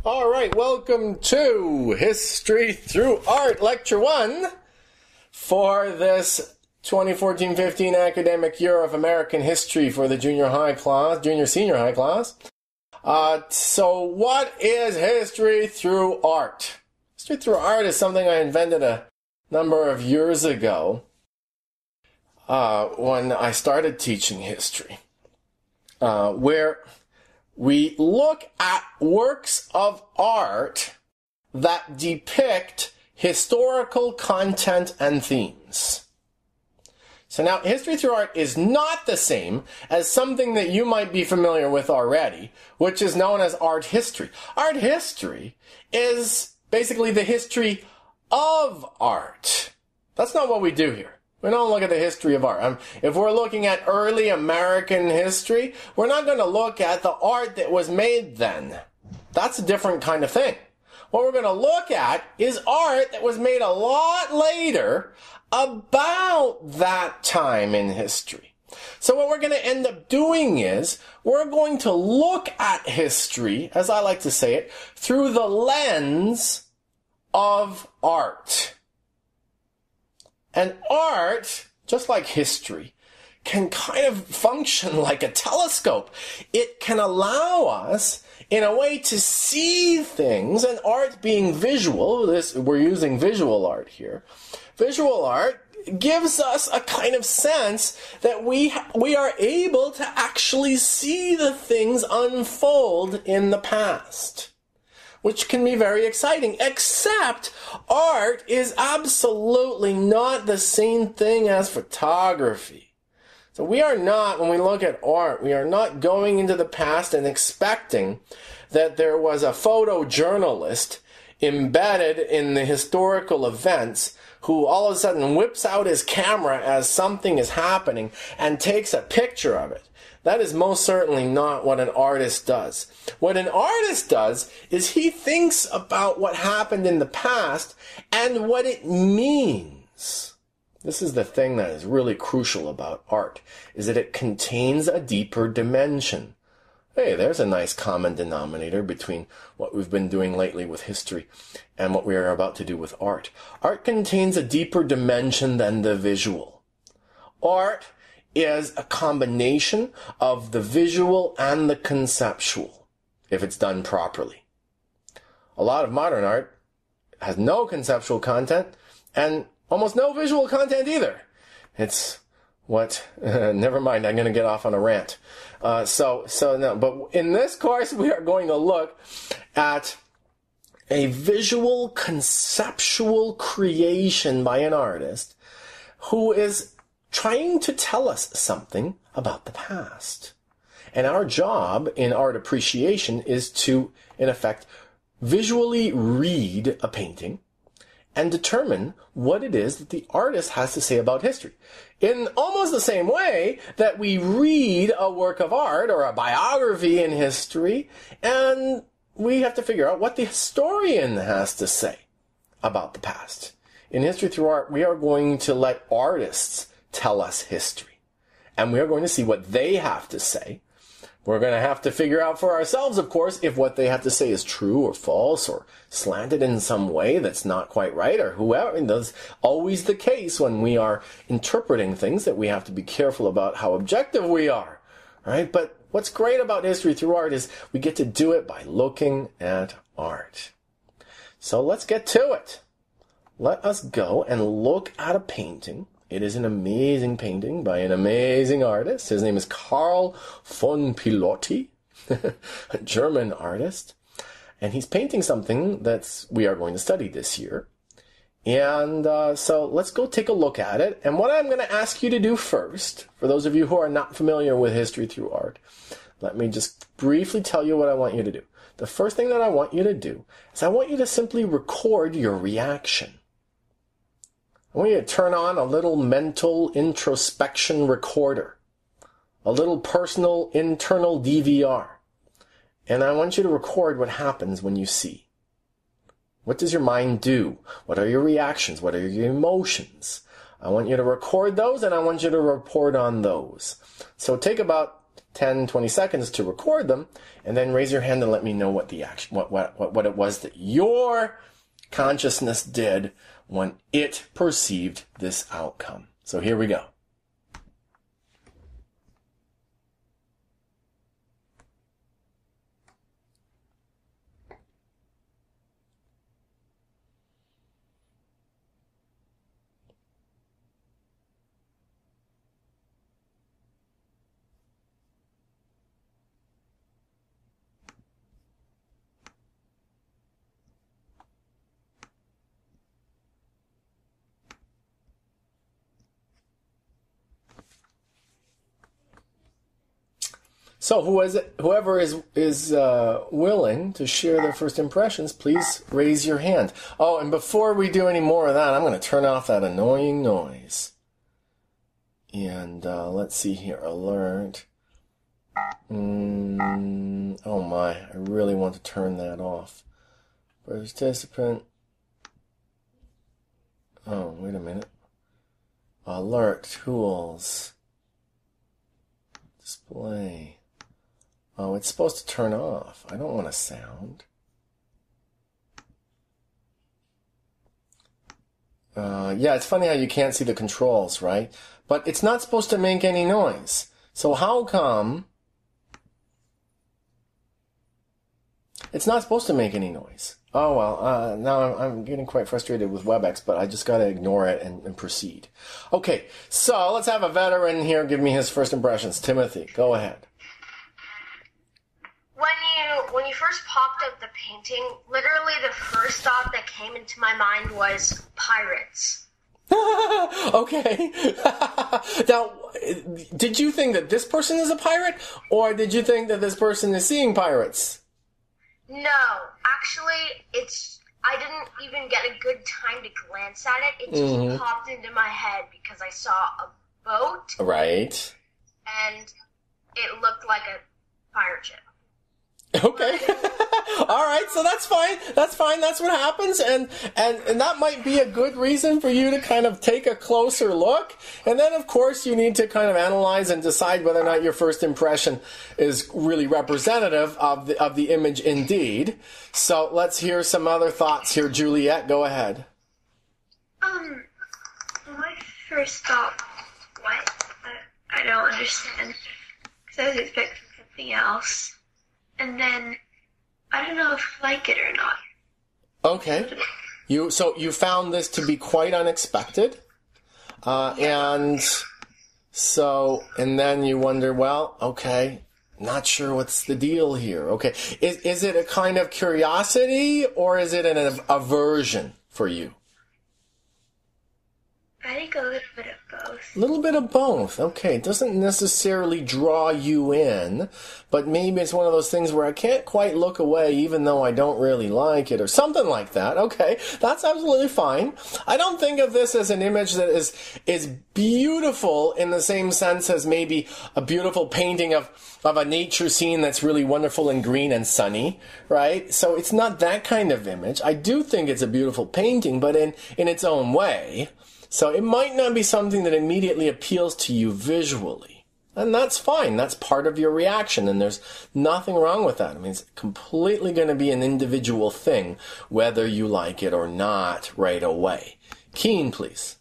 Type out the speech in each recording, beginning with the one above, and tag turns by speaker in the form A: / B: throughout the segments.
A: All right, welcome to History Through Art, Lecture 1 for this 2014-15 academic year of American history for the junior senior high class. So what is history through art? History through art is something I invented a number of years ago when I started teaching history, where we look at works of art that depict historical content and themes. So now, history through art is not the same as something that you might be familiar with already, which is known as art history. Art history is basically the history of art. That's not what we do here. We don't look at the history of art. If we're looking at early American history, we're not going to look at the art that was made then. That's a different kind of thing. What we're going to look at is art that was made a lot later about that time in history. So what we're going to end up doing is we're going to look at history, as I like to say it, through the lens of art. And art, just like history, can kind of function like a telescope. It can allow us, in a way, to see things, and art being visual, we're using visual art here. Visual art gives us a kind of sense that we are able to actually see the things unfold in the past, which can be very exciting, except art is absolutely not the same thing as photography. So we are not, when we look at art, we are not going into the past and expecting that there was a photojournalist embedded in the historical events who all of a sudden whips out his camera as something is happening and takes a picture of it. That is most certainly not what an artist does. What an artist does is he thinks about what happened in the past and what it means. This is the thing that is really crucial about art, is that it contains a deeper dimension. Hey, there's a nice common denominator between what we've been doing lately with history and what we are about to do with art. Art contains a deeper dimension than the visual. Art is a combination of the visual and the conceptual, if it's done properly. A lot of modern art has no conceptual content and almost no visual content either. It's what, never mind, I'm going to get off on a rant. No, but in this course we are going to look at a visual conceptual creation by an artist who is trying to tell us something about the past. And our job in art appreciation is to, in effect, visually read a painting and determine what it is that the artist has to say about history. In almost the same way that we read a work of art or a biography in history, and we have to figure out what the historian has to say about the past. In History Through Art, we are going to let artists tell us history. And we are going to see what they have to say. We're going to have to figure out for ourselves, of course, if what they have to say is true or false or slanted in some way that's not quite right or whoever. And that's always the case when we are interpreting things, that we have to be careful about how objective we are, right? But what's great about History Through Art is we get to do it by looking at art. So let's get to it. Let us go and look at a painting. It is an amazing painting by an amazing artist. His name is Karl von Piloty, a German artist. And he's painting something that we are going to study this year. And so let's go take a look at it. And what I'm going to ask you to do first, for those of you who are not familiar with History Through Art, let me just briefly tell you what I want you to do. The first thing that I want you to do is I want you to simply record your reaction. I want you to turn on a little mental introspection recorder, a little personal internal DVR. And I want you to record what happens when you see. What does your mind do? What are your reactions? What are your emotions? I want you to record those, and I want you to report on those. So take about 10, 20 seconds to record them, and then raise your hand and let me know what the action, what it was that your consciousness did when it perceived this outcome. So here we go. So whoever is willing to share their first impressions, please raise your hand. Oh, and before we do any more of that, I'm going to turn off that annoying noise. And let's see here, alert. Oh my, I really want to turn that off. Participant. Oh, wait a minute. Alert tools. Display. Oh, it's supposed to turn off. I don't want a sound. Yeah, it's funny how you can't see the controls, right? But it's not supposed to make any noise. So how come it's not supposed to make any noise? Oh, well, now I'm getting quite frustrated with WebEx, but I just got to ignore it and proceed. Okay, so let's have a veteran here give me his first impressions. Timothy, go ahead.
B: When you first popped up the painting, literally the first thought that came into my mind was pirates.
A: Okay. Now, did you think that this person is a pirate, or did you think that this person is seeing pirates?
B: No, actually, I didn't even get a good time to glance at it. It just popped into my head because I saw a boat.
A: Right.
B: And it looked like a pirate ship.
A: Okay. All right, so that's fine. That's fine. That's what happens, and that might be a good reason for you to kind of take a closer look. And then, of course, you need to kind of analyze and decide whether or not your first impression is really representative of the image indeed. So let's hear some other thoughts here. Juliet, go ahead.
C: My first thought, what? I don't understand, because I was expecting something else. And then, I don't know if I like it or not.
A: Okay. So you found this to be quite unexpected. And then you wonder, well, okay, not sure what's the deal here. Okay. Is it a kind of curiosity, or is it an aversion for you?
C: I think a little bit of both.
A: A little bit of both. Okay. It doesn't necessarily draw you in, but maybe it's one of those things where I can't quite look away even though I don't really like it, or something like that. Okay. That's absolutely fine. I don't think of this as an image that is beautiful in the same sense as maybe a beautiful painting of a nature scene that's really wonderful and green and sunny, right? So it's not that kind of image. I do think it's a beautiful painting, but in its own way. So it might not be something that immediately appeals to you visually. And that's fine. That's part of your reaction, and there's nothing wrong with that. I mean, it's completely going to be an individual thing, whether you like it or not right away. Keen, please.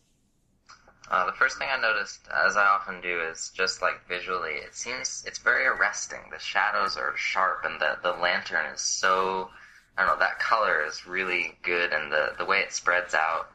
D: The first thing I noticed, as I often do, is just like visually, it's very arresting. The shadows are sharp, and the lantern is so, I don't know, that color is really good, and the way it spreads out,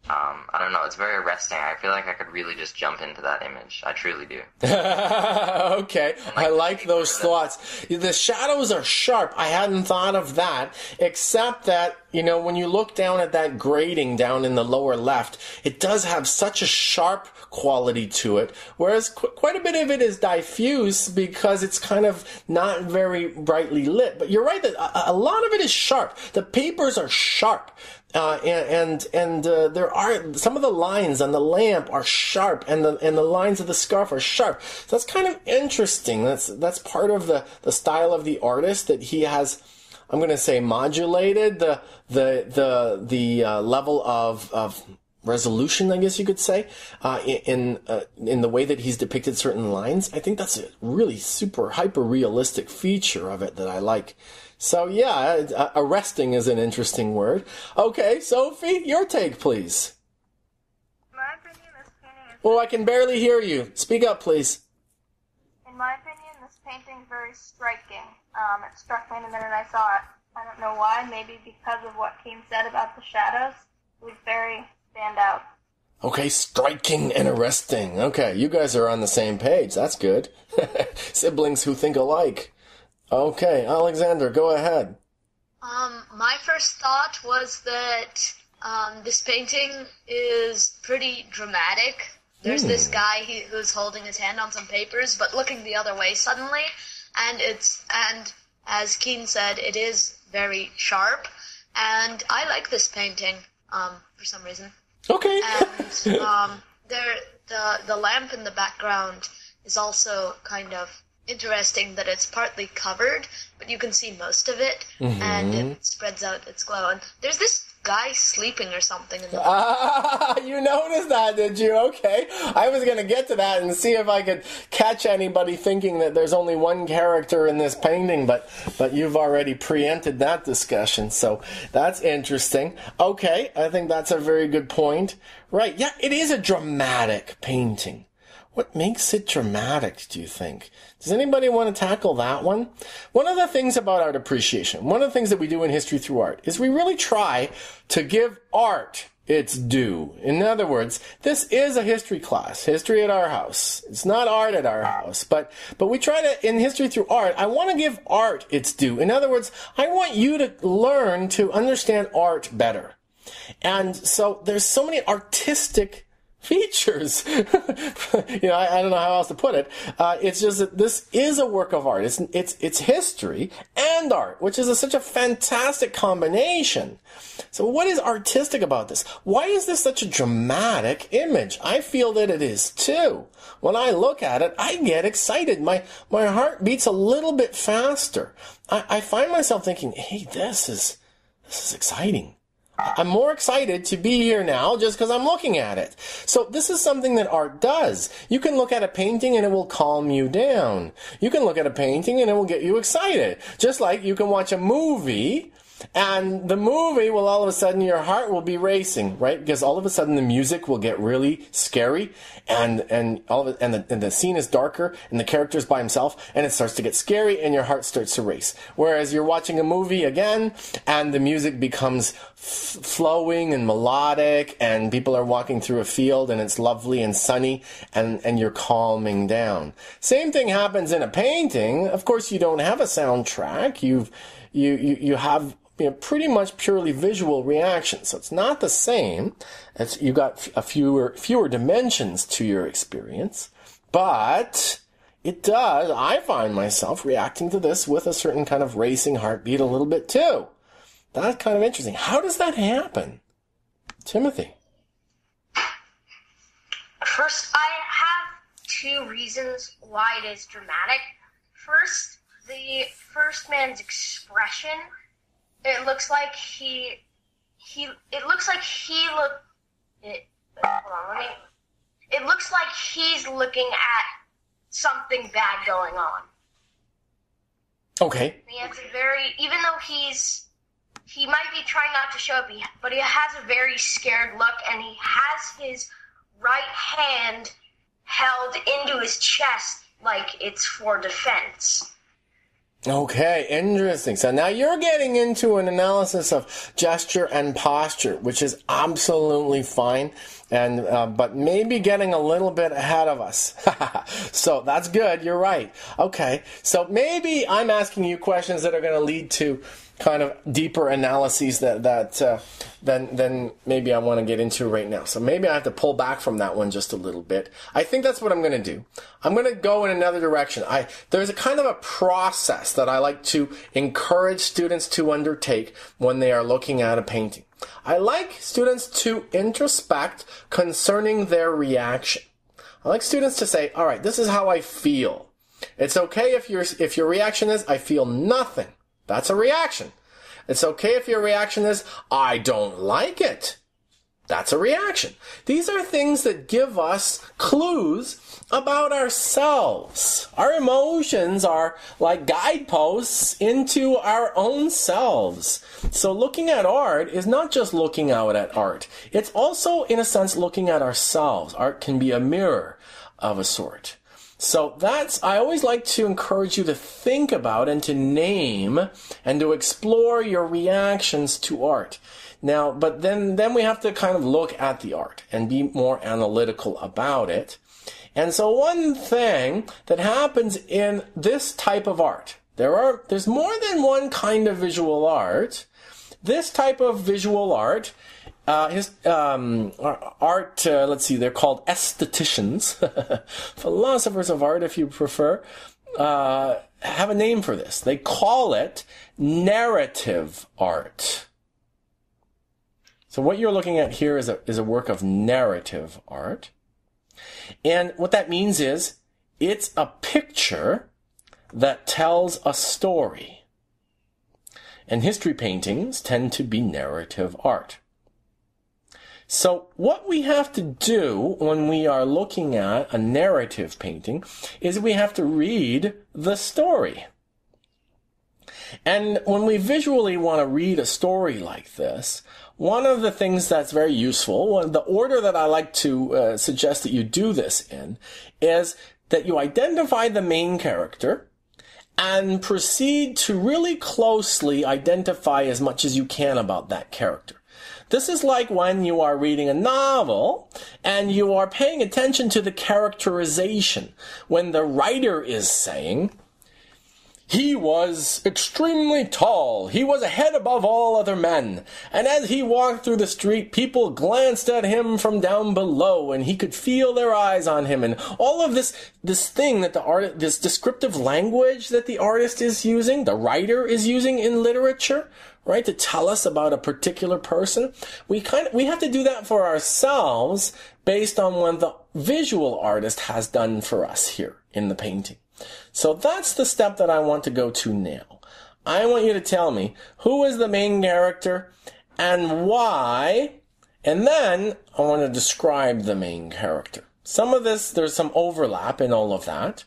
D: I don't know, it's very arresting. I feel like I could really just jump into that image. I truly do.
A: Okay, I like those thoughts. The shadows are sharp. I hadn't thought of that, except that, you know, when you look down at that grading down in the lower left, it does have such a sharp quality to it, whereas quite a bit of it is diffuse because it's kind of not very brightly lit. But you're right that a lot of it is sharp. The papers are sharp. And there are some of the lines on the lamp are sharp, and the lines of the scarf are sharp. So that's kind of interesting. That's part of the style of the artist, that he has, I'm going to say, modulated the level of resolution, I guess you could say, in the way that he's depicted certain lines. I think that's a really super hyper realistic feature of it that I like. So yeah, arresting is an interesting word. Okay, Sophie, your take, please.
C: My opinion, this painting is...
A: Oh, I can barely hear you. Speak up, please.
C: In my opinion, this painting is very striking. It struck me the minute I saw it. I don't know why. Maybe because of what Keen said about the shadows. It was very stand out.
A: Okay, striking and arresting. Okay, you guys are on the same page. That's good. Siblings who think alike. Okay, Alexander, go ahead.
E: My first thought was that this painting is pretty dramatic. There's this guy who's holding his hand on some papers, but looking the other way suddenly, and as Keen said, it is very sharp, and I like this painting for some reason.
A: Okay.
E: And the lamp in the background is also kind of interesting that it's partly covered, but you can see most of it, and it spreads out its glow. And there's this guy sleeping or something in the
A: you noticed that, did you? Okay. I was going to get to that and see if I could catch anybody thinking that there's only one character in this painting, but you've already preempted that discussion, so that's interesting. Okay, I think that's a very good point. Right, yeah, it is a dramatic painting. What makes it dramatic, do you think? Does anybody want to tackle that one? One of the things about art appreciation, one of the things that we do in History Through Art, is we really try to give art its due. In other words, this is a history class, history at our house. It's not art at our house, but we try to, in History Through Art, I want to give art its due. In other words, I want you to learn to understand art better. And so there's so many artistic features. I don't know how else to put it. It's just that this is a work of art. It's history and art, which is such a fantastic combination. So what is artistic about this? Why is this such a dramatic image? I feel that it is too. When I look at it, I get excited. My heart beats a little bit faster. I find myself thinking, hey, this is exciting. I'm more excited to be here now just because I'm looking at it. So this is something that art does. You can look at a painting and it will calm you down. You can look at a painting and it will get you excited. Just like you can watch a movie and the movie will all of a sudden your heart will be racing, right? Because all of a sudden the music will get really scary and the scene is darker and the character's by himself and it starts to get scary and your heart starts to race. Whereas you're watching a movie again and the music becomes flowing and melodic and people are walking through a field and it's lovely and sunny and you're calming down. Same thing happens in a painting. Of course, you don't have a soundtrack. You have pretty much purely visual reaction. So it's not the same. You got a fewer dimensions to your experience, but it does. I find myself reacting to this with a certain kind of racing heartbeat a little bit too. That's kind of interesting. How does that happen? Timothy?
B: First, I have two reasons why it is dramatic. First, the first man's expression. It looks like it looks like he's looking at something bad going on.
A: Okay.
B: He has even though he might be trying not to show it, but he has a very scared look, and he has his right hand held into his chest like it's for defense.
A: Okay, interesting. So now you're getting into an analysis of gesture and posture, which is absolutely fine, and but maybe getting a little bit ahead of us. So that's good. You're right. Okay, so maybe I'm asking you questions that are going to lead to kind of deeper analyses than maybe I want to get into right now. So maybe I have to pull back from that one just a little bit. I think that's what I'm going to do. I'm going to go in another direction. There's a kind of a process that I like to encourage students to undertake when they are looking at a painting. I like students to introspect concerning their reaction. I like students to say, all right, this is how I feel. It's okay if your reaction is, I feel nothing. That's a reaction. It's okay if your reaction is, I don't like it. That's a reaction. These are things that give us clues about ourselves. Our emotions are like guideposts into our own selves. So looking at art is not just looking out at art. It's also, in a sense, looking at ourselves. Art can be a mirror of a sort. So I always like to encourage you to think about and to name and to explore your reactions to art. Now, but then we have to kind of look at the art and be more analytical about it. And so one thing that happens in this type of art, there's more than one kind of visual art. This type of visual art, let's see, they're called aestheticians, philosophers of art if you prefer, have a name for this. They call it narrative art. So what you're looking at here is a work of narrative art. And what that means is it's a picture that tells a story. And history paintings tend to be narrative art. So what we have to do when we are looking at a narrative painting is we have to read the story. And when we visually want to read a story like this, one of the things that's very useful, the order that I like to suggest that you do this in, is that you identify the main character and proceed to really closely identify as much as you can about that character. This is like when you are reading a novel and you are paying attention to the characterization. When the writer is saying, he was extremely tall. He was a head above all other men. And as he walked through the street, people glanced at him from down below, and he could feel their eyes on him. And all of this thing that this descriptive language that the artist is using, the writer is using in literature, right, to tell us about a particular person. We have to do that for ourselves based on what the visual artist has done for us here in the painting. So that's the step that I want to go to now. I want you to tell me who is the main character and why, and then I want to describe the main character. Some of this, there's some overlap in all of that,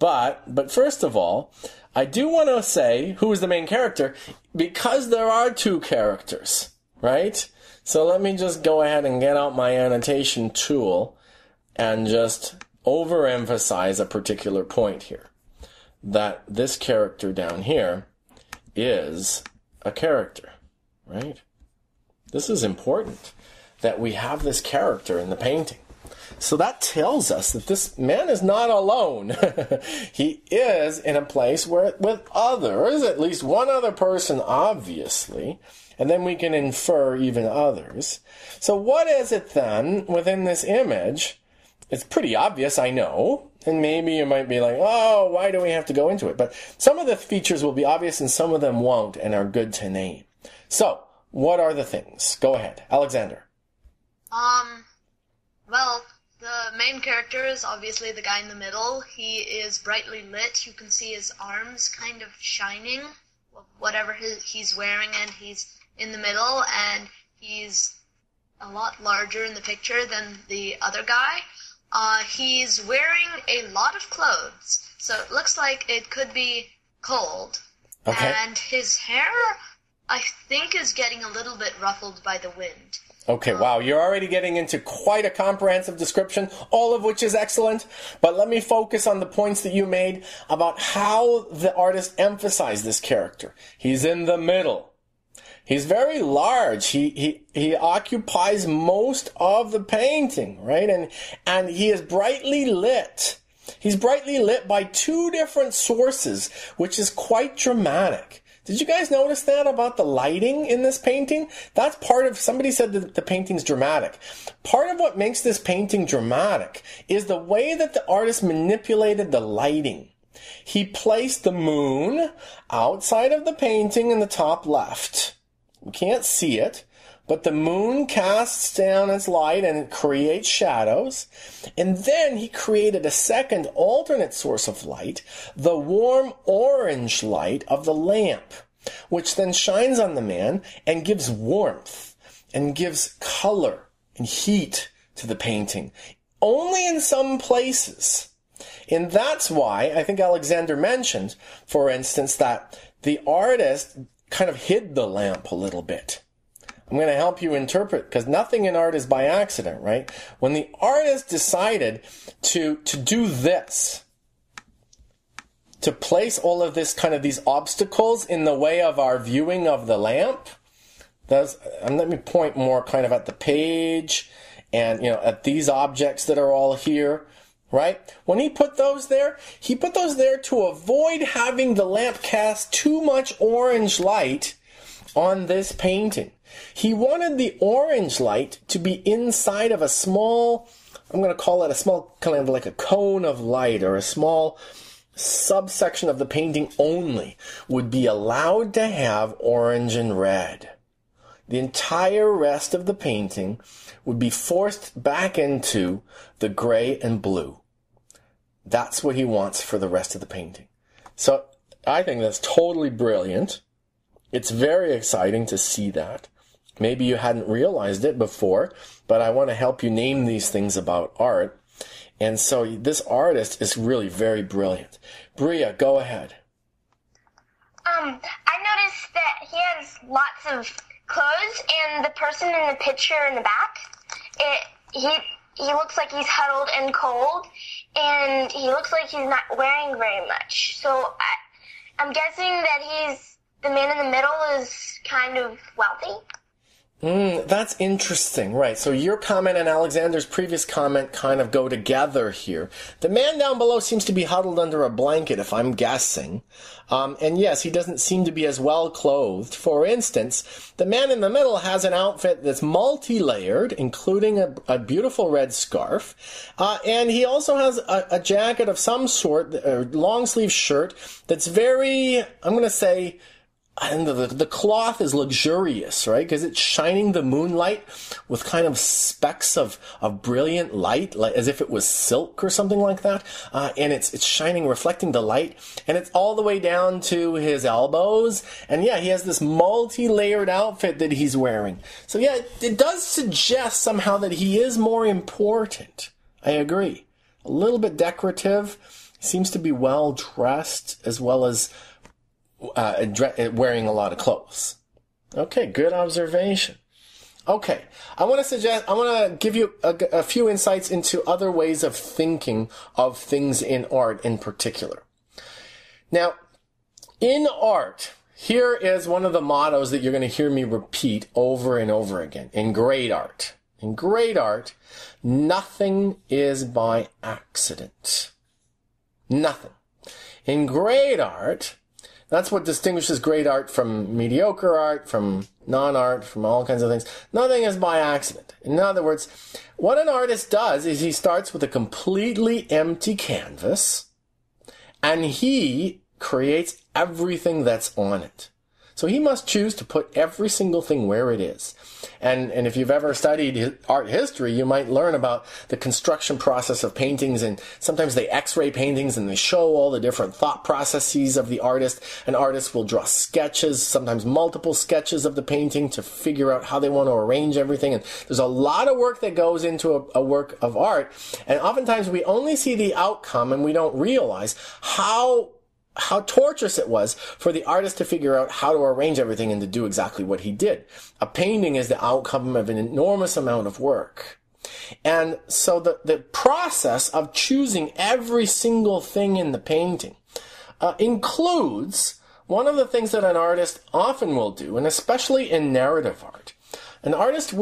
A: but first of all, I do want to say who is the main character because there are two characters, right? So let me just go ahead and get out my annotation tool and just overemphasize a particular point here. That this character down here is a character, right? This is important that we have this character in the painting. So that tells us that this man is not alone. He is in a place with others, at least one other person, obviously, and then we can infer even others. So what is it then within this image? It's pretty obvious, I know, and maybe you might be like, oh, why do we have to go into it? But some of the features will be obvious and some of them won't and are good to name. So, what are the things? Go ahead, Alexander.
E: Well, the main character is obviously the guy in the middle. He is brightly lit. You can see his arms kind of shining, whatever he's wearing, and he's in the middle, and he's a lot larger in the picture than the other guy. He's wearing a lot of clothes, so it looks like it could be cold.
A: Okay.
E: And his hair, I think, is getting a little bit ruffled by the wind.
A: Okay, wow, you're already getting into quite a comprehensive description, all of which is excellent. But let me focus on the points that you made about how the artist emphasized this character. He's in the middle. He's very large. He occupies most of the painting, right? And he is brightly lit. He's brightly lit by two different sources, which is quite dramatic. Did you guys notice that about the lighting in this painting? That's part of, somebody said that the painting's dramatic. Part of what makes this painting dramatic is the way that the artist manipulated the lighting. He placed the moon outside of the painting in the top left. We can't see it, but the moon casts down its light and it creates shadows. And then he created a second alternate source of light, the warm orange light of the lamp, which then shines on the man and gives warmth and gives color and heat to the painting. Only in some places. And that's why I think Alexander mentioned, for instance, that the artist kind of hid the lamp a little bit. I'm going to help you interpret, because nothing in art is by accident, right? When the artist decided to do this, to place all of this kind of these obstacles in the way of our viewing of the lamp, and let me point more kind of at the page and, at these objects that are all here, right? When he put those there to avoid having the lamp cast too much orange light on this painting. He wanted the orange light to be inside of a small, I'm going to call it a small, kind of like a cone of light, or a small subsection of the painting only would be allowed to have orange and red. The entire rest of the painting would be forced back into the gray and blue. That's what he wants for the rest of the painting. So I think that's totally brilliant. It's very exciting to see that. Maybe you hadn't realized it before, but I want to help you name these things about art. And so this artist is really very brilliant. Bria, go ahead.
B: I noticed that he has lots of clothes, and the person in the picture in the back, he looks like he's huddled and cold, and he looks like he's not wearing very much. So I'm guessing that the man in the middle is kind of wealthy.
A: That's interesting, right? So your comment and Alexander's previous comment kind of go together here. The man down below seems to be huddled under a blanket, if I'm guessing. And yes, he doesn't seem to be as well clothed. For instance, the man in the middle has an outfit that's multi-layered, including a beautiful red scarf. And he also has a jacket of some sort, a long-sleeve shirt that's very, I'm going to say, and the cloth is luxurious, right? Because it's shining the moonlight with kind of specks of brilliant light, like as if it was silk or something like that. And it's shining, reflecting the light. And it's all the way down to his elbows. And yeah, he has this multi-layered outfit that he's wearing. So yeah, it does suggest somehow that he is more important. I agree. A little bit decorative. Seems to be well dressed, as well as wearing a lot of clothes. Okay, good observation. Okay, I want to give you a few insights into other ways of thinking of things in art in particular. Now, in art, here is one of the mottos that you're going to hear me repeat over and over again. In great art, nothing is by accident. Nothing. In great art, that's what distinguishes great art from mediocre art, from non-art, from all kinds of things. Nothing is by accident. In other words, what an artist does is he starts with a completely empty canvas, and he creates everything that's on it. So he must choose to put every single thing where it is. And if you've ever studied art history, you might learn about the construction process of paintings, and sometimes they x-ray paintings and they show all the different thought processes of the artist. An artist will draw sketches, sometimes multiple sketches of the painting to figure out how they want to arrange everything. And there's a lot of work that goes into a work of art. And oftentimes we only see the outcome and we don't realize how torturous it was for the artist to figure out how to arrange everything and to do exactly what he did. A painting is the outcome of an enormous amount of work. And so the process of choosing every single thing in the painting includes one of the things that an artist often will do, and especially in narrative art. An artist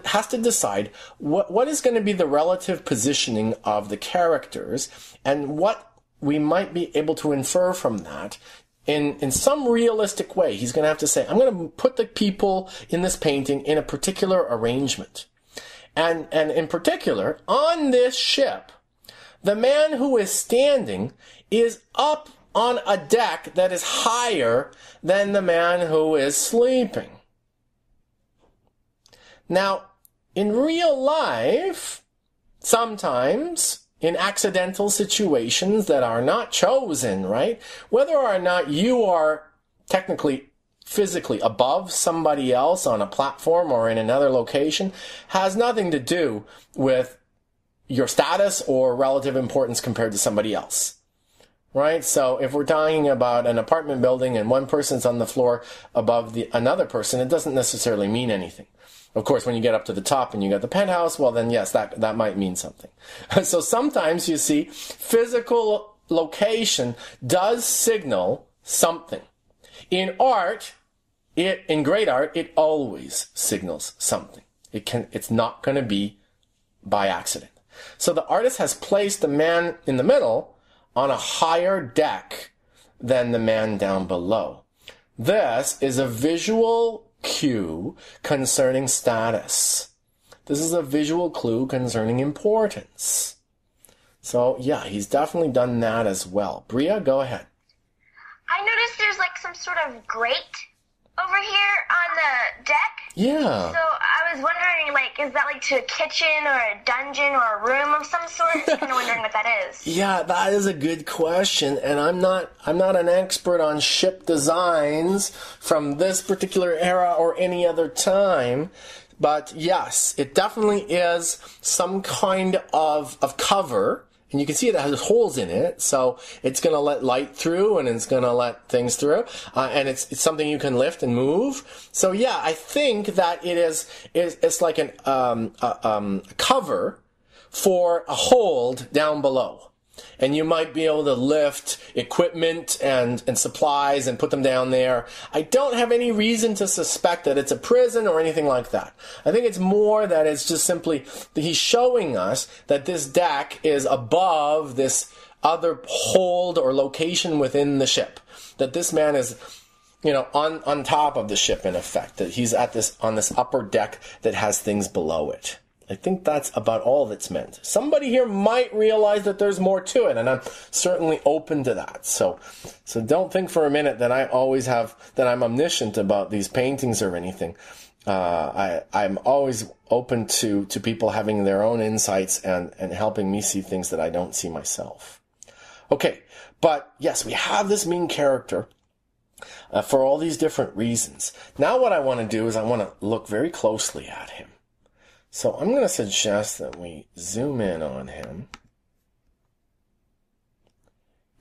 A: has to decide what is going to be the relative positioning of the characters, and what we might be able to infer from that in some realistic way. He's going to have to say, I'm going to put the people in this painting in a particular arrangement. And in particular, on this ship, the man who is standing is up on a deck that is higher than the man who is sleeping. Now, in real life, sometimes, in accidental situations that are not chosen, right? Whether or not you are technically physically above somebody else on a platform or in another location has nothing to do with your status or relative importance compared to somebody else. Right? So if we're talking about an apartment building and one person's on the floor above another person, it doesn't necessarily mean anything. Of course, when you get up to the top and you got the penthouse, well then yes, that might mean something. So sometimes you see physical location does signal something. In great art, it always signals something. It's not going to be by accident. So the artist has placed the man in the middle on a higher deck than the man down below. This is a visual cue concerning status. This is a visual clue concerning importance. So yeah, he's definitely done that as well. Bria, go ahead.
B: I noticed there's like some sort of grate over here on the deck.
A: Yeah.
B: So I was wondering, like, is that like to a kitchen or a dungeon or a room of some sort? Kind of wondering what that is.
A: Yeah, that is a good question, and I'm not an expert on ship designs from this particular era or any other time. But yes, it definitely is some kind of cover. And you can see it has holes in it, so it's going to let light through and it's going to let things through. And it's something you can lift and move. So yeah, I think that it's like a cover for a hold down below. And you might be able to lift equipment and supplies and put them down there. I don't have any reason to suspect that it's a prison or anything like that. I think it's more that it's just simply that he's showing us that this deck is above this other hold or location within the ship. That this man is, on top of the ship in effect. That he's on this upper deck that has things below it. I think that's about all that's meant. Somebody here might realize that there's more to it, and I'm certainly open to that. So don't think for a minute that that I'm omniscient about these paintings or anything. I'm always open to people having their own insights and helping me see things that I don't see myself. Okay, but yes, we have this main character for all these different reasons. Now what I want to do is I want to look very closely at him. So I'm going to suggest that we zoom in on him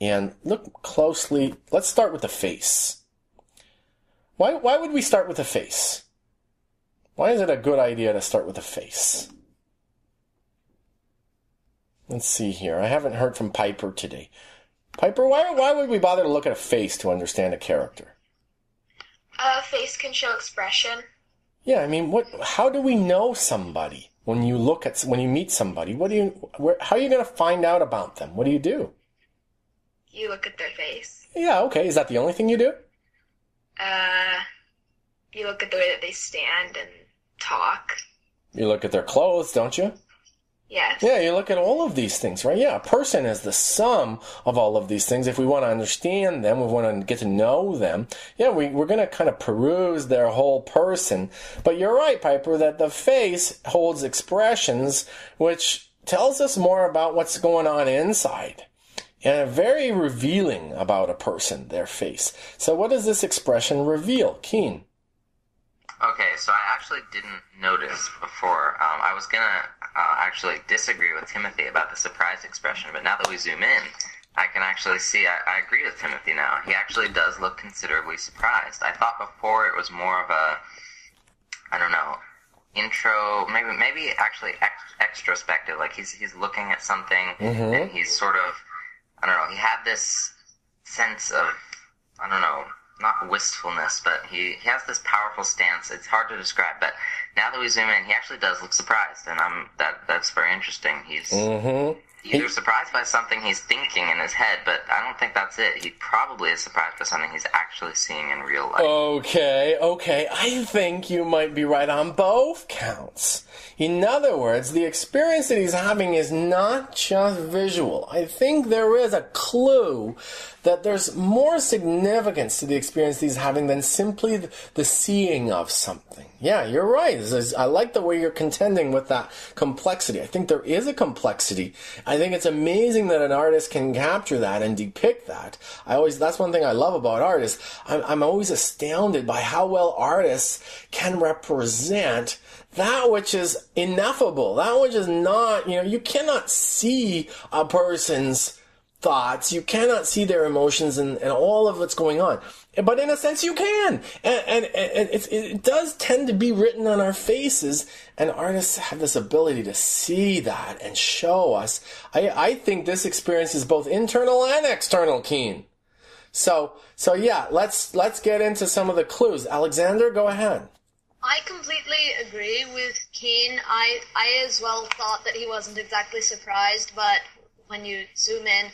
A: and look closely. Let's start with the face. Why would we start with the face? Why is it a good idea to start with the face? Let's see here. I haven't heard from Piper today. Piper, why would we bother to look at a face to understand a character?
C: A face can show expression.
A: Yeah, I mean, how do we know somebody when you meet somebody? How are you going to find out about them? What do you do?
C: You look at their face.
A: Yeah, okay. Is that the only thing you do?
C: You look at the way that they stand and talk.
A: You look at their clothes, don't you?
C: Yes.
A: Yeah, you look at all of these things, right? Yeah, a person is the sum of all of these things. If we want to understand them, we want to get to know them, yeah, we're going to kind of peruse their whole person. But you're right, Piper, that the face holds expressions which tells us more about what's going on inside. And very revealing about a person, their face. So what does this expression reveal? Keen?
D: Okay, so I actually didn't notice before. I was going to actually disagree with Timothy about the surprise expression, but now that we zoom in, I can actually see I agree with Timothy now. He actually does look considerably surprised. I thought before it was more of a, I don't know, intro, maybe actually extrospective, like he's looking at something, and he's sort of, I don't know, he had this sense of, I don't know, not wistfulness, but he has this powerful stance. It's hard to describe, but now that we zoom in, he actually does look surprised, and that's very interesting. He's either surprised by something he's thinking in his head, but I don't think that's it. He probably is surprised by something he's actually seeing in real life. Okay.
A: I think you might be right on both counts. In other words, the experience that he's having is not just visual. I think there is a clue that there's more significance to the experience he's having than simply the seeing of something. Yeah, you're right. I like the way you're contending with that complexity. I think there is a complexity. I think it's amazing that an artist can capture that and depict that. That's one thing I love about art is I'm always astounded by how well artists can represent that which is ineffable, that which is not, you cannot see a person's thoughts, you cannot see their emotions and all of what's going on. But in a sense you can. And it does tend to be written on our faces, and artists have this ability to see that and show us. I think this experience is both internal and external, Keen. So yeah, let's get into some of the clues. Alexander, go ahead.
E: I completely agree with Keen. I as well thought that he wasn't exactly surprised, but when you zoom in,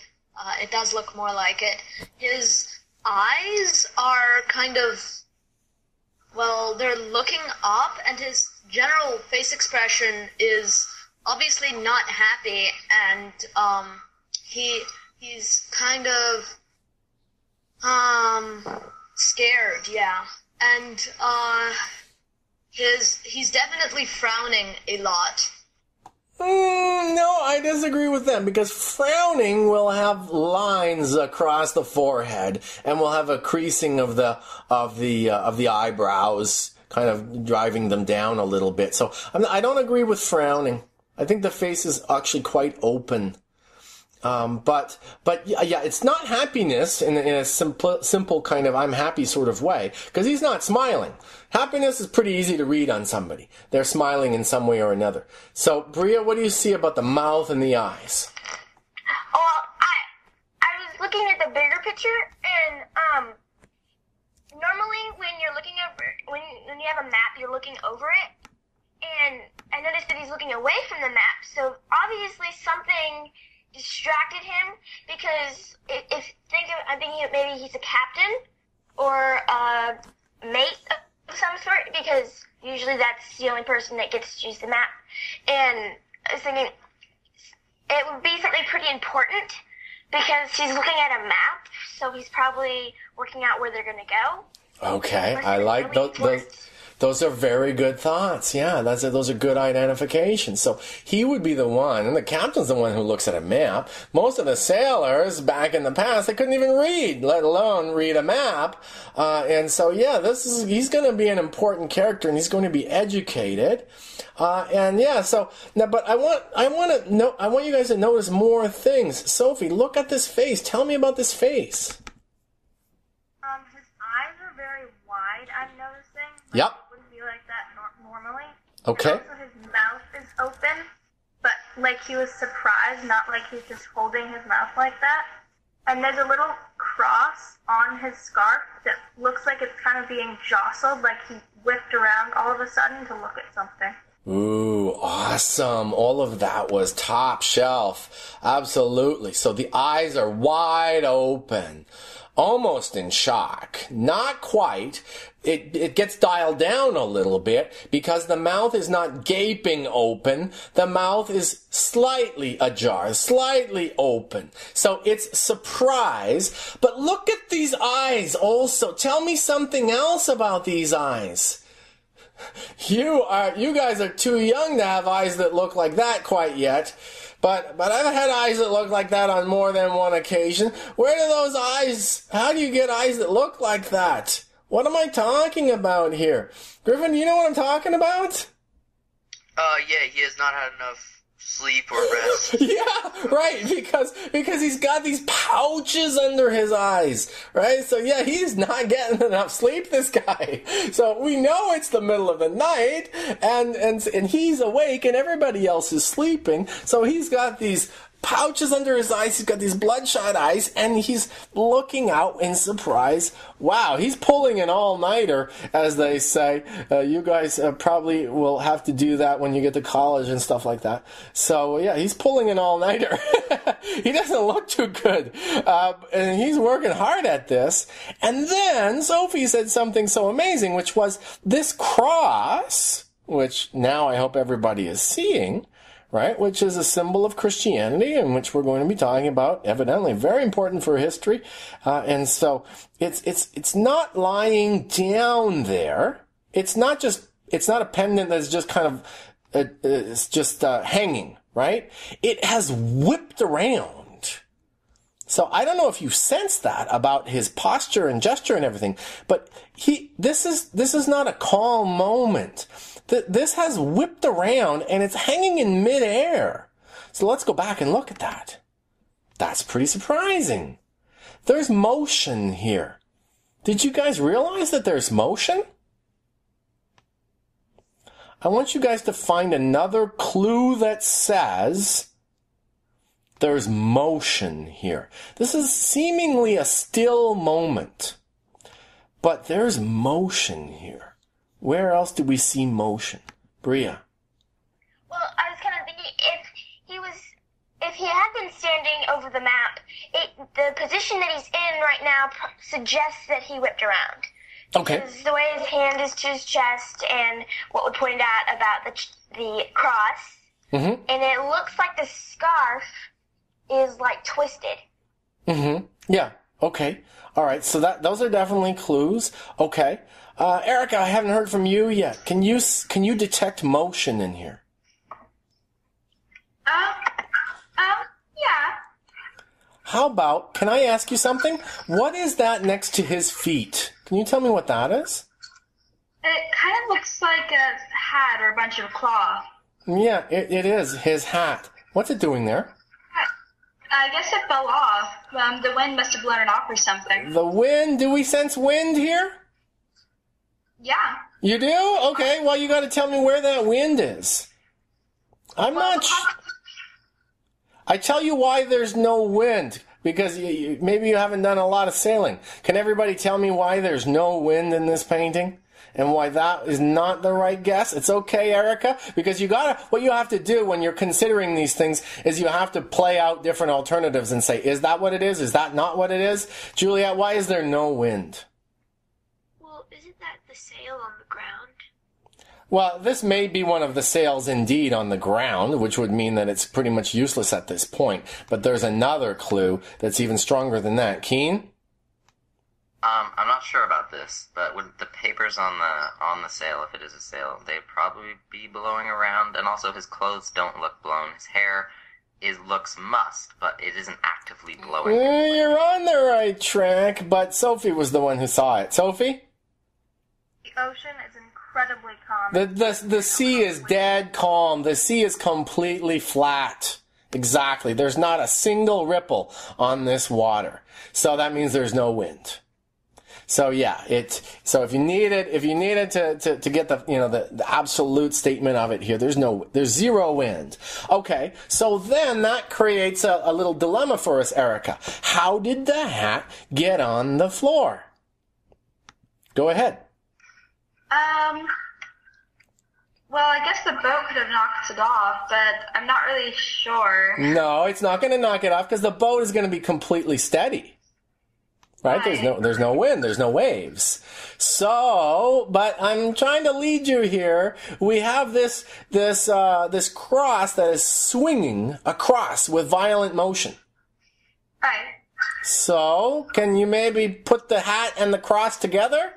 E: it does look more like it. His eyes are kind of, well, they're looking up, and his general face expression is obviously not happy, and he's kind of scared, yeah. And he's definitely frowning a lot.
A: No, I disagree with them, because frowning will have lines across the forehead and will have a creasing of the eyebrows, kind of driving them down a little bit. So I don't agree with frowning. I think the face is actually quite open. But yeah, it's not happiness in a simple kind of I'm happy sort of way, because he's not smiling. Happiness is pretty easy to read on somebody. They're smiling in some way or another. So, Bria, what do you see about the mouth and the eyes?
B: Well, I was looking at the bigger picture, and normally when you're looking over, when you have a map, you're looking over it, and I noticed that he's looking away from the map. So obviously something distracted him, because I'm thinking maybe he's a captain or a mate of some sort, because usually that's the only person that gets to choose the map. And I was thinking it would be something pretty important, because he's looking at a map, so he's probably working out where they're going to go.
A: Okay, I like those. Those are very good thoughts. Yeah, those are good identifications. So he would be the one, and the captain's the one who looks at a map. Most of the sailors back in the past, they couldn't even read, let alone read a map. And so, yeah, he's going to be an important character, and he's going to be educated. And yeah, so now, but I want you guys to notice more things. Sophie, look at this face. Tell me about this face.
C: His eyes are very wide, I'm noticing.
A: Yep.
C: Like that normally.
A: Okay.
C: And also his mouth is open, but like he was surprised, not like he's just holding his mouth like that. And there's a little cross on his scarf that looks like it's kind of being jostled, like he whipped around all of a sudden to look at something.
A: Ooh, awesome. All of that was top shelf. Absolutely. So the eyes are wide open, almost in shock. Not quite. It gets dialed down a little bit, because the mouth is not gaping open. The mouth is slightly ajar, slightly open. So it's surprise. But look at these eyes also. Tell me something else about these eyes. You guys are too young to have eyes that look like that quite yet. But I've had eyes that look like that on more than one occasion. Where do those eyes, how do you get eyes that look like that? What am I talking about here? Griffin, do you know what I'm talking about?
F: Yeah, he has not had enough sleep or rest.
A: Yeah, right, because he's got these pouches under his eyes, right? So yeah, he's not getting enough sleep, this guy. So we know it's the middle of the night, and he's awake and everybody else is sleeping. So he's got these pouches under his eyes, he's got these bloodshot eyes, and he's looking out in surprise. Wow, he's pulling an all-nighter, as they say. You guys probably will have to do that when you get to college and stuff like that. So, yeah, he's pulling an all-nighter. He doesn't look too good. And he's working hard at this. And then Sophie said something so amazing, which was this cross, which now I hope everybody is seeing, right, which is a symbol of Christianity, and which we're going to be talking about, evidently very important for history. And so it's not lying down there. It's not a pendant that's just kind of, it's just hanging, right? It has whipped around. So I don't know if you sense that about his posture and gesture and everything, but this is not a calm moment. This has whipped around and it's hanging in midair. So let's go back and look at that. That's pretty surprising. There's motion here. Did you guys realize that there's motion? I want you guys to find another clue that says there's motion here. This is seemingly a still moment, but there's motion here. Where else do we see motion? Bria.
B: Well, I was kind of thinking if he had been standing over the map, the position that he's in right now suggests that he whipped around.
A: Okay.
B: Because the way his hand is to his chest and what we pointed out about the cross, and it looks like the scarf is like twisted.
A: Yeah. Okay. All right. So those are definitely clues. Okay. Erica, I haven't heard from you yet. Can you detect motion in here?
C: Yeah.
A: How about, can I ask you something? What is that next to his feet? Can you tell me what that is?
C: It kind of looks like a hat or a bunch of cloth.
A: Yeah, it is his hat. What's it doing there?
C: I guess it fell off. The wind must have blown it off or something.
A: The wind? Do we sense wind here?
C: Yeah.
A: You do? Okay, well, you got to tell me where that wind is. I'm not sure. I tell you why there's no wind, because maybe you haven't done a lot of sailing. Can everybody tell me why there's no wind in this painting? And why that is not the right guess? It's okay, Erica, because what you have to do when you're considering these things is you have to play out different alternatives and say, is that what it is? Is that not what it is? Juliet, why is there no wind?
B: Well, isn't that the sail on the ground?
A: Well, this may be one of the sails indeed on the ground, which would mean that it's pretty much useless at this point. But there's another clue that's even stronger than that. Keen?
D: I'm not sure about this, but would the papers on the sail, if it is a sail, they'd probably be blowing around, and also his clothes don't look blown. His hair looks mussed, but it isn't actively blowing.
A: You're on the right track, but Sophie was the one who saw it. Sophie?
C: The ocean is incredibly calm.
A: The sea is dead calm. The sea is completely flat. Exactly. There's not a single ripple on this water. So that means there's no wind. So yeah, so if you needed to get the absolute statement of it here, there's zero wind. Okay, so then that creates a little dilemma for us, Erica. How did the hat get on the floor? Go ahead.
C: Well, I guess the boat could have knocked it off, but I'm not really sure.
A: No, it's not going to knock it off because the boat is going to be completely steady. Right? There's no wind, there's no waves. So, but I'm trying to lead you here. We have this cross that is swinging across with violent motion.
C: Right.
A: So, can you maybe put the hat and the cross together?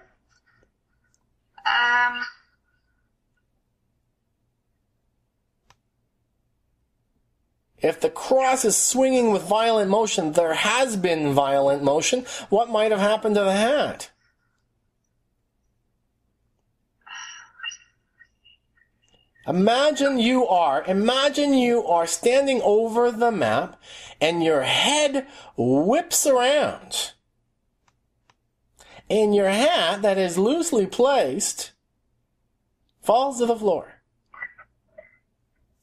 A: If the cross is swinging with violent motion, there has been violent motion. What might have happened to the hat? Imagine you are standing over the map and your head whips around. And your hat that is loosely placed falls to the floor.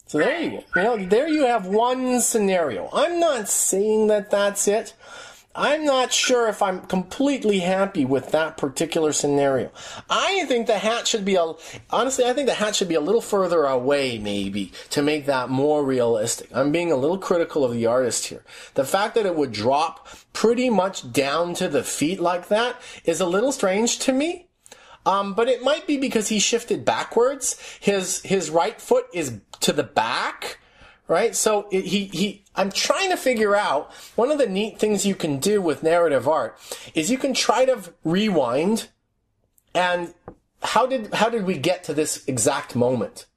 A: So there you go. There you have one scenario. I'm not saying that that's it. I'm not sure if I'm completely happy with that particular scenario. I think the hat should be a little further away maybe to make that more realistic. I'm being a little critical of the artist here. The fact that it would drop pretty much down to the feet like that is a little strange to me. But it might be because he shifted backwards. His right foot is to the back, right? So I'm trying to figure out, one of the neat things you can do with narrative art is you can try to rewind and how did we get to this exact moment?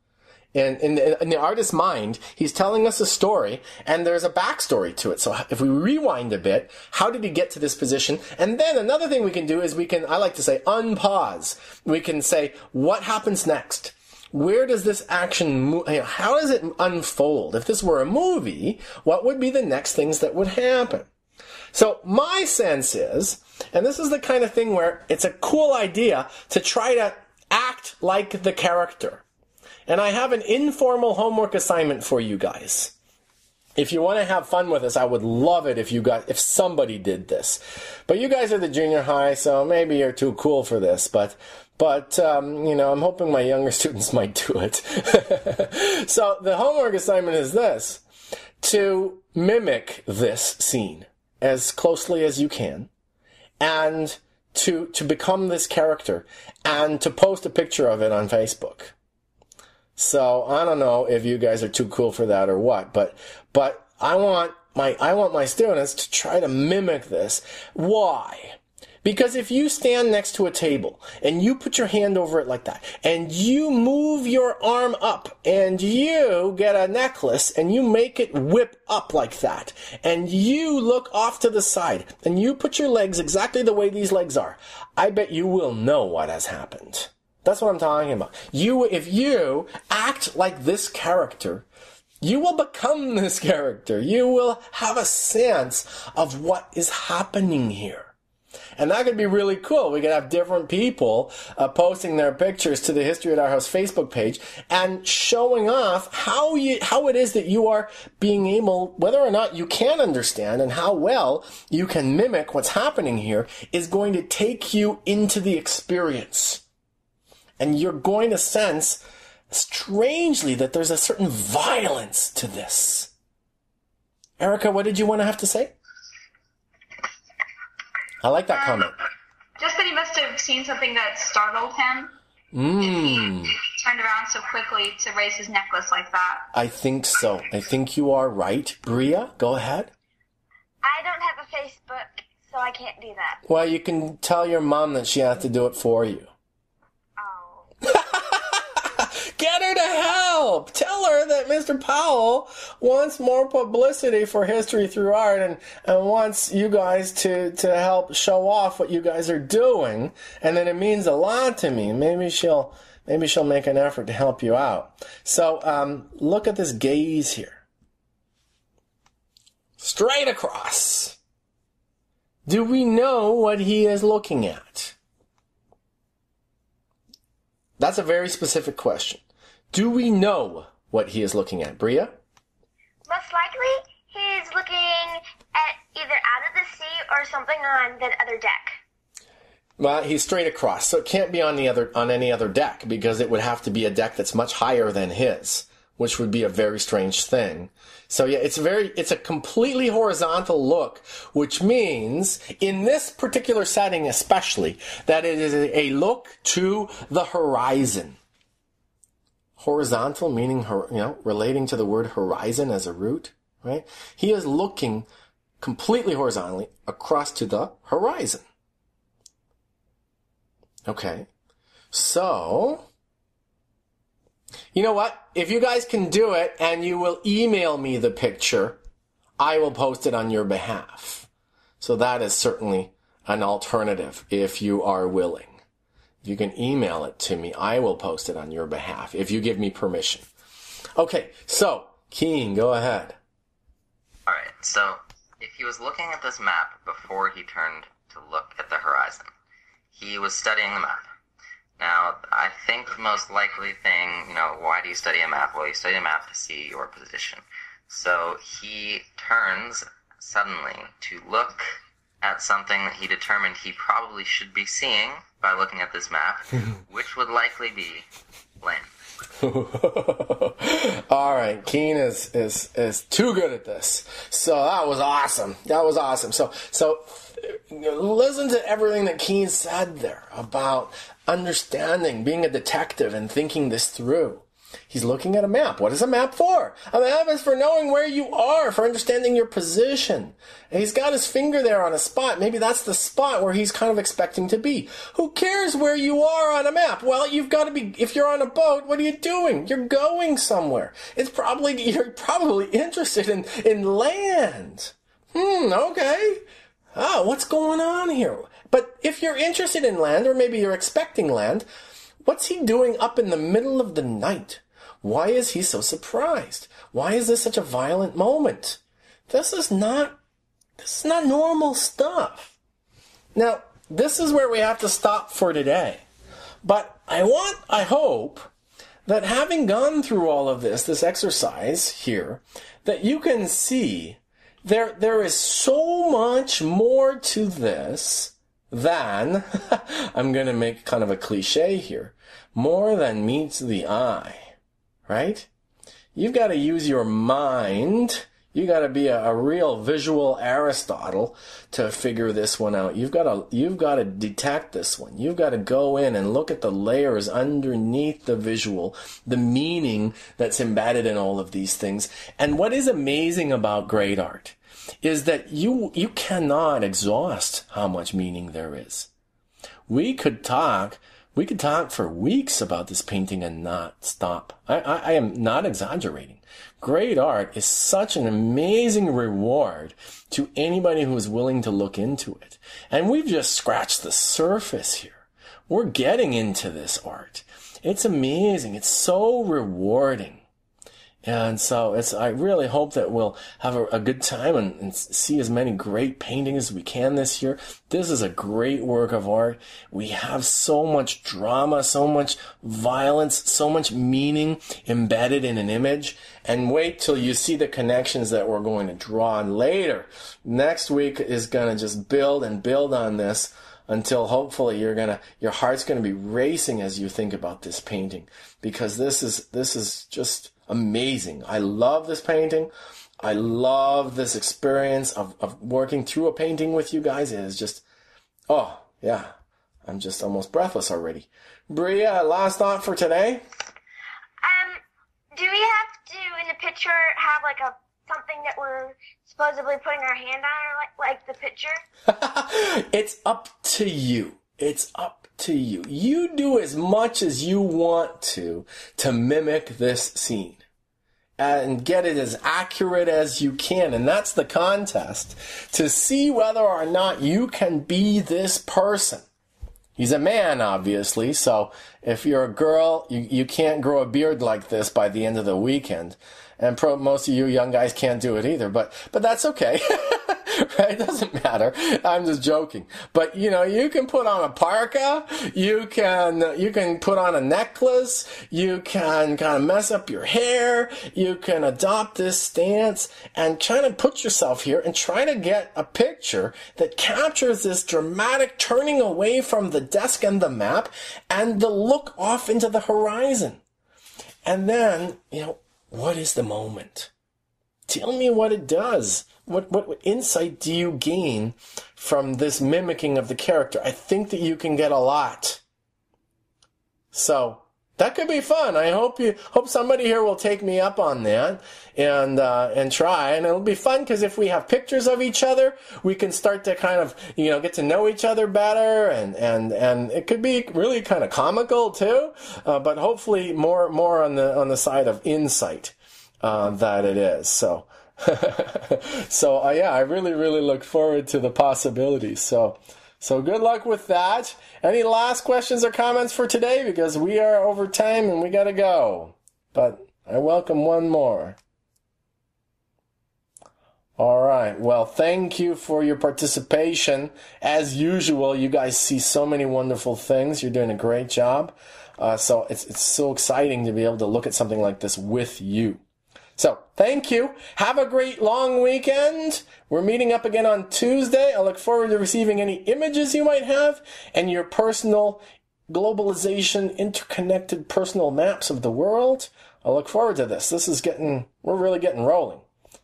A: in the artist's mind, he's telling us a story, and there's a backstory to it. So if we rewind a bit, how did he get to this position? And then another thing we can do is I like to say, unpause. We can say, what happens next? Where does this action move? How does it unfold? If this were a movie, what would be the next things that would happen? So my sense is, and this is the kind of thing where it's a cool idea to try to act like the character. And I have an informal homework assignment for you guys. If you want to have fun with this, I would love it if somebody did this. But you guys are the junior high, so maybe you're too cool for this. But I'm hoping my younger students might do it. So the homework assignment is this: to mimic this scene as closely as you can, and to become this character, and to post a picture of it on Facebook. So I don't know if you guys are too cool for that or what, but I want my students to try to mimic this. Why? Because if you stand next to a table and you put your hand over it like that, and you move your arm up, and you get a necklace and you make it whip up like that, and you look off to the side and you put your legs exactly the way these legs are, I bet you will know what has happened. That's what I'm talking about. If you act like this character, you will become this character. You will have a sense of what is happening here. And that could be really cool. We could have different people posting their pictures to the History at Our House Facebook page and showing off how it is that you are being able, whether or not you can understand and how well you can mimic what's happening here, is going to take you into the experience. And you're going to sense, strangely, that there's a certain violence to this. Erica, what did you want to have to say? I like that comment.
C: Just that he must have seen something that startled him. If he turned around so quickly to raise his necklace like that.
A: I think so. I think you are right. Bria, go ahead.
B: I don't have a Facebook, so I can't do that.
A: Well, you can tell your mom that she has to do it for you. Get her to help. Tell her that Mr. Powell wants more publicity for History Through Art and wants you guys to help show off what you guys are doing, and that it means a lot to me. Maybe she'll make an effort to help you out. So look at this gaze here. Straight across. Do we know what he is looking at? That's a very specific question. Do we know what he is looking at? Bria?
B: Most likely, he's looking at either out of the sea or something on the other deck.
A: Well, he's straight across, so it can't be on any other deck, because it would have to be a deck that's much higher than his, which would be a very strange thing. So yeah, it's a completely horizontal look, which means, in this particular setting especially, that it is a look to the horizon. Horizontal meaning, relating to the word horizon as a root, right? He is looking completely horizontally across to the horizon. Okay. So, you know what? If you guys can do it and you will email me the picture, I will post it on your behalf. So that is certainly an alternative if you are willing. If you can email it to me, I will post it on your behalf if you give me permission. Okay, so, Keen, go ahead.
D: Alright, so if he was looking at this map before he turned to look at the horizon, he was studying the map. Now, I think the most likely thing, why do you study a map? Well, you study a map to see your position. So he turns suddenly to look at something that he determined he probably should be seeing by looking at this map, which would likely be land.
A: All right, Keen is too good at this. So that was awesome. So listen to everything that Keen said there about understanding, being a detective and thinking this through. He's looking at a map. What is a map for? A map is for knowing where you are, for understanding your position. And he's got his finger there on a spot. Maybe that's the spot where he's kind of expecting to be. Who cares where you are on a map? Well, you've got to be, if you're on a boat, what are you doing? You're going somewhere. You're probably interested in land. Okay. What's going on here? But if you're interested in land, or maybe you're expecting land, what's he doing up in the middle of the night? Why is he so surprised? Why is this such a violent moment? This is not normal stuff. Now, this is where we have to stop for today. But I hope that having gone through all of this exercise here, that you can see there is so much more to this than, I'm going to make kind of a cliche here, more than meets the eye, right? You've got to use your mind. You got to be a real visual Aristotle to figure this one out. You've got to detect this one. You've got to go in and look at the layers underneath the visual, the meaning that's embedded in all of these things. And what is amazing about great art is that you cannot exhaust how much meaning there is. We could talk for weeks about this painting and not stop. I am not exaggerating. Great art is such an amazing reward to anybody who is willing to look into it. And we've just scratched the surface here. We're getting into this art. It's amazing. It's so rewarding. And so I really hope that we'll have a good time and see as many great paintings as we can this year. This is a great work of art. We have so much drama, so much violence, so much meaning embedded in an image. And wait till you see the connections that we're going to draw on later. Next week is going to just build and build on this until hopefully your heart's going to be racing as you think about this painting, because this is just amazing. I love this painting. I love this experience of working through a painting with you guys. It is just, oh yeah, I'm just almost breathless already. Bria, last thought for today?
B: Do we have to, in the picture, have like something that we're supposedly putting our hand on, or like the picture?
A: It's up to you. It's up to you. You do as much as you want to mimic this scene and get it as accurate as you can. And that's the contest, to see whether or not you can be this person. He's a man, obviously, so if you're a girl, you can't grow a beard like this by the end of the weekend. And most of you young guys can't do it either, but that's okay. Right? It doesn't matter. I'm just joking. But, you can put on a parka, you can put on a necklace, you can kind of mess up your hair, you can adopt this stance and kind of put yourself here and try to get a picture that captures this dramatic turning away from the desk and the map and the look off into the horizon. And then, what is the moment? Tell me what it does. What insight do you gain from this mimicking of the character? I think that you can get a lot. So that could be fun. I hope somebody here will take me up on that and try. And it'll be fun because if we have pictures of each other, we can start to kind of get to know each other better, and it could be really kind of comical too. But hopefully more on the side of insight that it is. So. Yeah, I really look forward to the possibilities. So good luck with that. Any last questions or comments for today? Because we are over time and we gotta go. But I welcome one more. All right. Well, thank you for your participation. As usual, you guys see so many wonderful things. You're doing a great job. So it's so exciting to be able to look at something like this with you. So, thank you. Have a great long weekend. We're meeting up again on Tuesday. I look forward to receiving any images you might have and your personal globalization, interconnected personal maps of the world. I look forward to this. We're really getting rolling.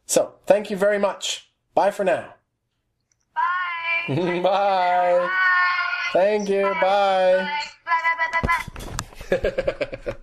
A: So, thank you very much. Bye for now.
B: Bye.
A: Bye.
B: Bye.
A: Thank you. Bye.
B: Bye. Bye. Bye. Bye. Bye.